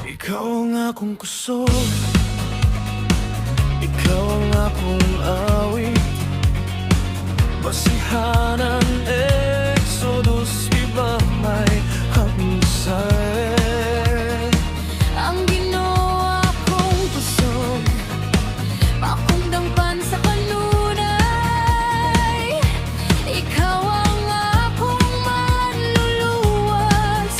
Ikaw ang akong kusog, ikaw ang akong awit, basihanan, Exodus, iba may hapsay. Ang ginawa kong kusog, pakundang pan sa kanunay. Ikaw ang akong manluluwas,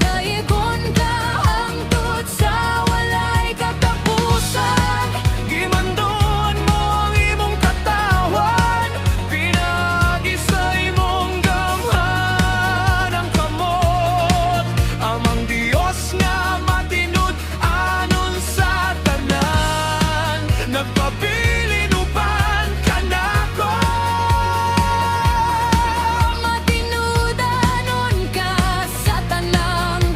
daigon ka hangtod sa walay katapusan. Gimandoan mo ang imong katawan, pinagi sa imong gamhan ang kamot. Amang Dios nga matinud anon sa tanan, nagpabilin uban ka nako. Matinudanon ka sa tanang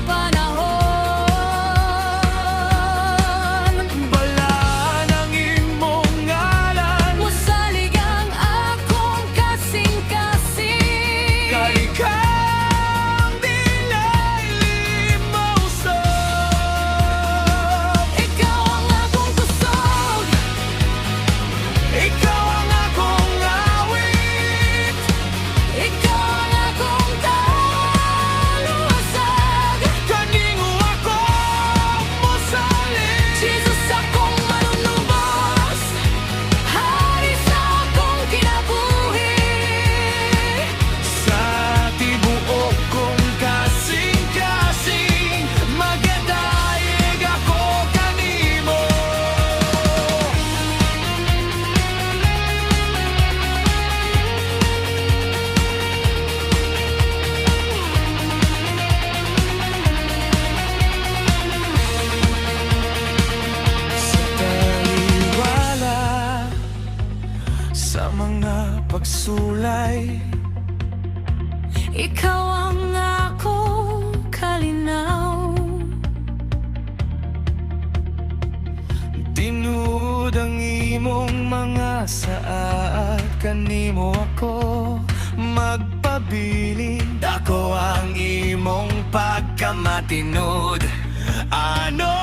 panahon. Balaan ang imong ngalan, Musalig ang akong kasing-kasing. kalikang dilay limawsog. Ikaw ang akong kusog, Ikaw ang akong awit, ikaw ang akong kaluwasag. kaningo ako mosalig. Jesus, akong manunubos, hari sa akong kinabuhi. Sa tibuok kong kasing-kasing, magadaig ako kanimo. Sa taliwala, sa mga pagsulay, Ikaw ang akong kalinaw. tinud ang imong mga saad, kanimo ako magpabilin. Dako ang imong pagkamatinud, ano